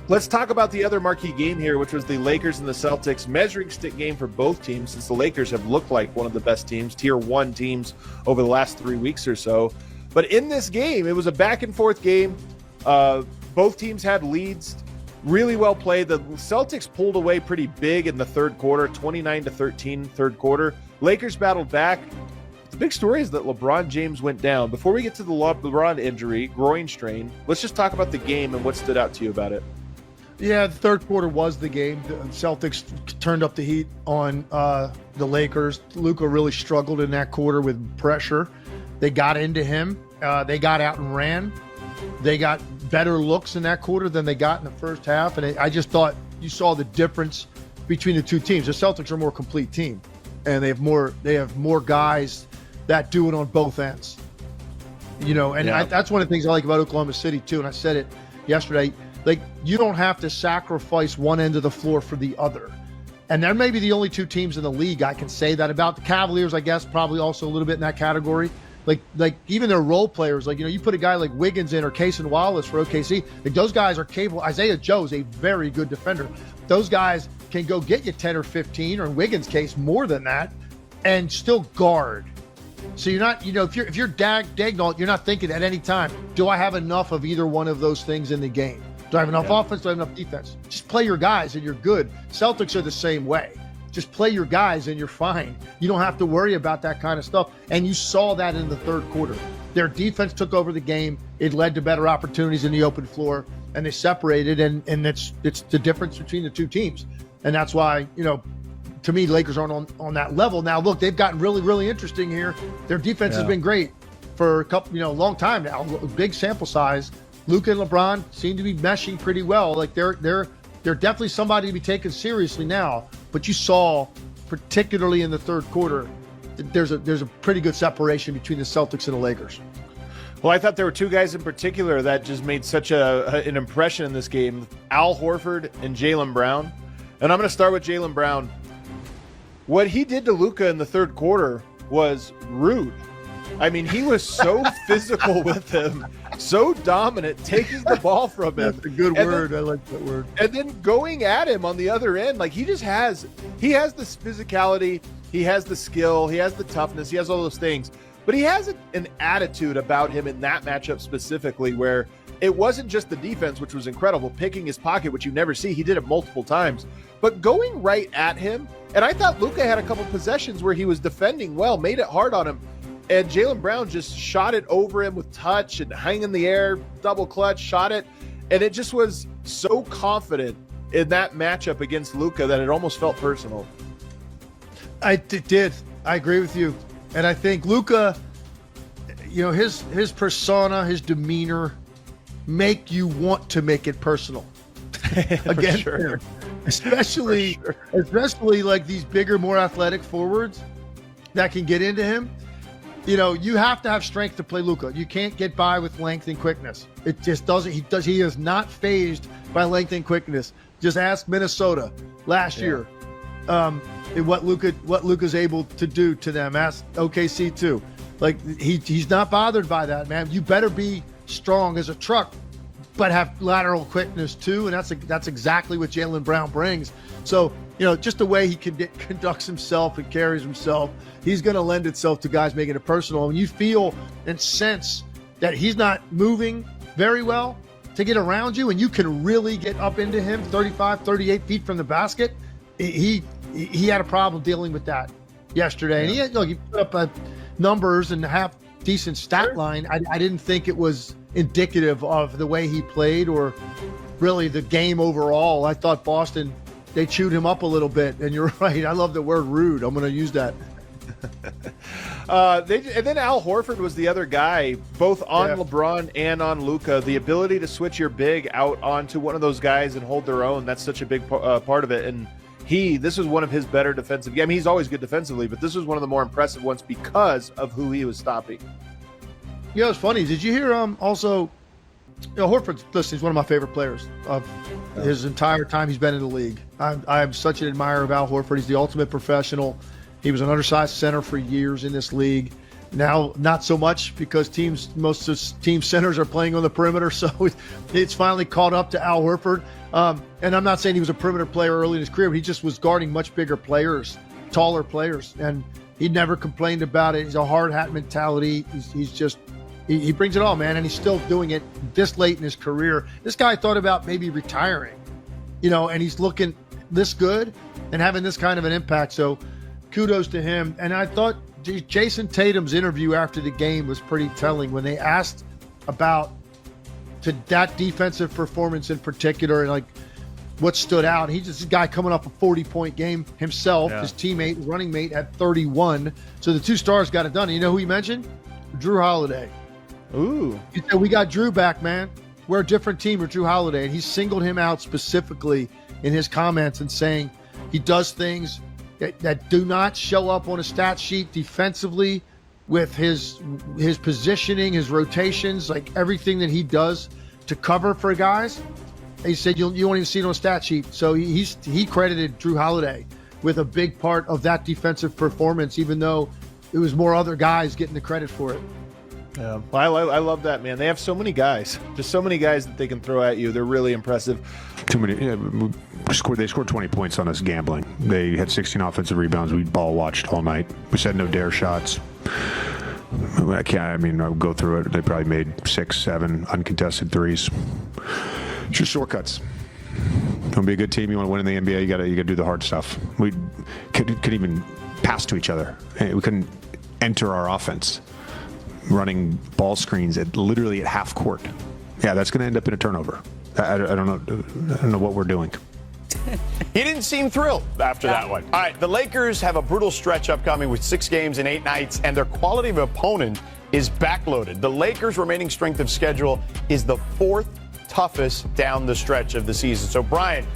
Let's talk about the other marquee game here, which was the Lakers and the Celtics measuring stick game for both teams, since the Lakers have looked like one of the best teams, tier 1 teams over the last 3 weeks or so. But in this game, it was a back-and-forth game. Both teams had leads, really well played. The Celtics pulled away pretty big in the third quarter, 29-13 third quarter. Lakers battled back. The big story is that LeBron James went down. Before we get to the LeBron injury, groin strain, let's just talk about the game and what stood out to you about it. Yeah, the third quarter was the game. The Celtics turned up the heat on the Lakers. Luka really struggled in that quarter with pressure. They got into him. They got out and ran. They got better looks in that quarter than they got in the first half. And I just thought you saw the difference between the two teams. The Celtics are a more complete team, and they have more guys that do it on both ends. That's one of the things I like about Oklahoma City too. And I said it yesterday. Like, you don't have to sacrifice one end of the floor for the other. And they're maybe the only two teams in the league I can say that about. The Cavaliers, I guess, probably also a little bit in that category. Like even their role players, you put a guy like Wiggins in or Cason Wallace for OKC, like those guys are capable. Isaiah Joe is a very good defender. Those guys can go get you 10 or 15, or in Wiggins' case, more than that, and still guard. So you're not, if you're Dagnall, you're not thinking at any time, do I have enough of either one of those things in the game? Do I have enough offense? Do I have enough defense? Just play your guys and you're good. Celtics are the same way. Just play your guys and you're fine. You don't have to worry about that kind of stuff. And you saw that in the third quarter. Their defense took over the game. It led to better opportunities in the open floor, and they separated. And it's the difference between the two teams. And that's why, to me, Lakers aren't on that level. Now, look, they've gotten really, really interesting here. Their defense has been great for a couple, long time now. Big sample size. Luka and LeBron seem to be meshing pretty well. Like they're definitely somebody to be taken seriously now. But you saw, particularly in the third quarter, there's a pretty good separation between the Celtics and the Lakers. Well, I thought there were two guys in particular that just made such an impression in this game: Al Horford and Jaylen Brown. And I'm going to start with Jaylen Brown. What he did to Luka in the third quarter was rude. I mean, he was so physical with him, so dominant, taking the ball from him. That's a good word. I like that word. And then going at him on the other end, like he has this physicality, he has the skill, he has the toughness, he has all those things. But he has an attitude about him in that matchup specifically, where it wasn't just the defense, which was incredible, picking his pocket, which you never see. He did it multiple times. But going right at him, and I thought Luka had a couple possessions where he was defending well, made it hard on him. And Jaylen Brown just shot it over him with touch and hang in the air, double clutch, shot it. And it just was so confident in that matchup against Luka that it almost felt personal. It did. I agree with you. And I think Luka, his persona, his demeanor make you want to make it personal. Again, sure. especially like these bigger, more athletic forwards that can get into him. You have to have strength to play Luka. You can't get by with length and quickness. It just doesn't. He is not fazed by length and quickness. Just ask Minnesota last year, what Luka's able to do to them. Ask OKC too. Like he's not bothered by that, man. You better be strong as a truck, but have lateral quickness too. And that's exactly what Jaylen Brown brings. So just the way he conducts himself and carries himself, he's going to lend itself to guys making it personal. And you feel and sense that he's not moving very well to get around you, and you can really get up into him 35, 38 feet from the basket. He had a problem dealing with that yesterday. And he put up numbers and half decent stat line. I didn't think it was indicative of the way he played or really the game overall. I thought Boston, they chewed him up a little bit, and you're right. I love the word rude. I'm going to use that. And then Al Horford was the other guy, both on LeBron and on Luka. The ability to switch your big out onto one of those guys and hold their own, that's such a big part of it. And this was one of his better defensive games. I mean, he's always good defensively, but this was one of the more impressive ones because of who he was stopping. It's funny. Did you hear also Horford, listen, he's one of my favorite players of his entire time he's been in the league. I'm such an admirer of Al Horford. He's the ultimate professional. He was an undersized center for years in this league. Now, not so much because most of team centers are playing on the perimeter, so it's finally caught up to Al Horford. And I'm not saying he was a perimeter player early in his career, but he just was guarding much bigger players, taller players, and he never complained about it. He's a hard hat mentality. He brings it all, man, and he's still doing it this late in his career. This guy thought about maybe retiring, and he's looking this good and having this kind of an impact. So kudos to him. And I thought Jason Tatum's interview after the game was pretty telling when they asked about that defensive performance in particular and like what stood out. He's just a guy coming off a 40-point game himself. Yeah. His teammate, running mate, had 31. So the two stars got it done. And you know who he mentioned? Drew Holiday. Ooh. He said, we got Drew back, man. We're a different team with Drew Holiday. And he singled him out specifically in his comments and saying he does things that do not show up on a stat sheet defensively with his positioning, his rotations, like everything that he does to cover for guys. He said you won't even see it on a stat sheet. So he credited Drew Holiday with a big part of that defensive performance, even though it was more other guys getting the credit for it. Yeah, well, I love that, man. They have so many guys, just so many guys that they can throw at you. They're really impressive. Too many. They scored 20 points on us gambling. They had 16 offensive rebounds. We ball watched all night. We said no dare shots. I'll go through it. They probably made 6, 7 uncontested threes. Just shortcuts. You want to be a good team, you want to win in the NBA, you got to do the hard stuff. We could even pass to each other. We couldn't enter our offense running ball screens literally at half court. Yeah, that's going to end up in a turnover. I don't know what we're doing. He didn't seem thrilled after that one. All right, the Lakers have a brutal stretch upcoming with 6 games in 8 nights, and their quality of opponent is backloaded. The Lakers' remaining strength of schedule is the 4th toughest down the stretch of the season. So, Brian,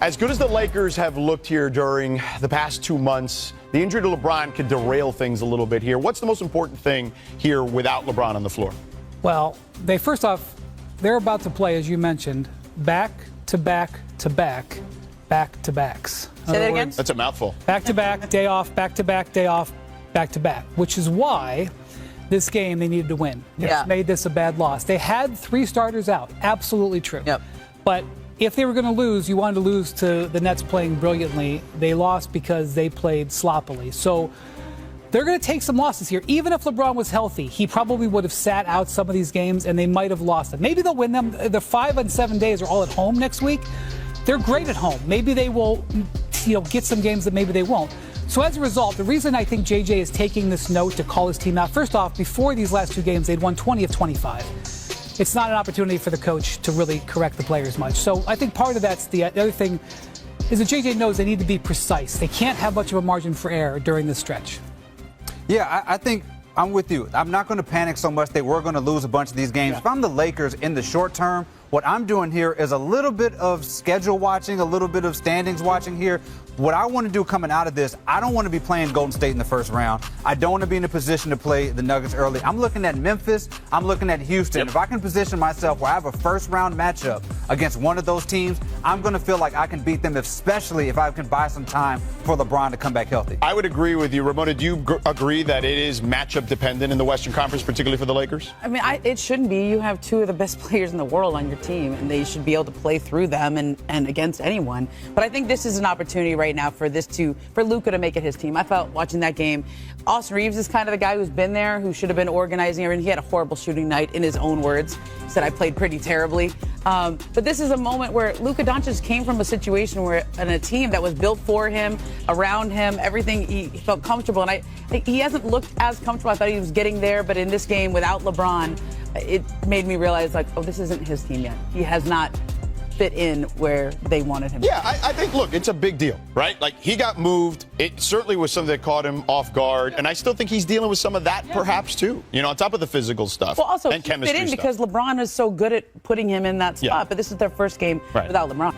as good as the Lakers have looked here during the past 2 months, the injury to LeBron could derail things a little bit here. What's the most important thing here without LeBron on the floor? Well, they're about to play, as you mentioned, back-to-back-to-backs. Say that again? That's a mouthful. Back-to-back, day off, back-to-back, day off, back-to-back, which is why this game they needed to win. Yeah. Made this a bad loss. They had 3 starters out. Absolutely true. Yep. But if they were going to lose, you wanted to lose to the Nets playing brilliantly. They lost because they played sloppily. So they're going to take some losses here. Even if LeBron was healthy, he probably would have sat out some of these games and they might have lost them. Maybe they'll win them. The 5 and 7 days are all at home next week. They're great at home. Maybe they will, get some games that maybe they won't. So as a result, the reason I think JJ is taking this note to call his team out, first off, before these last 2 games, they'd won 20 of 25. It's not an opportunity for the coach to really correct the players much. So I think part of that's the other thing is that JJ knows they need to be precise. They can't have much of a margin for error during this stretch. Yeah, I think I'm with you. I'm not going to panic so much that we're going to lose a bunch of these games. Yeah. If I'm the Lakers in the short term, what I'm doing here is a little bit of schedule watching, a little bit of standings watching here. What I want to do coming out of this, I don't want to be playing Golden State in the first round. I don't want to be in a position to play the Nuggets early. I'm looking at Memphis. I'm looking at Houston. Yep. If I can position myself where I have a first-round matchup against one of those teams, I'm going to feel like I can beat them, especially if I can buy some time for LeBron to come back healthy. I would agree with you. Ramona, do you agree that it is matchup dependent in the Western Conference, particularly for the Lakers? I mean, it shouldn't be. You have 2 of the best players in the world on your team, and they should be able to play through them and against anyone. But I think this is an opportunity right now for Luka to make it his team. I felt watching that game, Austin Reeves is kind of the guy who's been there, who should have been organizing everything. He had a horrible shooting night, in his own words. He said, I played pretty terribly. But this is a moment where Luka Doncic came from a situation where in a team that was built for him, around him, everything, he felt comfortable. And he hasn't looked as comfortable. I thought he was getting there, but in this game without LeBron, it made me realize, this isn't his team yet. He has not fit in where they wanted him. Yeah, I think, look, it's a big deal, right? He got moved. It certainly was something that caught him off guard. And I still think he's dealing with some of that perhaps too, on top of the physical stuff. Well, also, and he chemistry fit in stuff. because LeBron is so good at putting him in that spot. Yeah. But this is their first game without LeBron.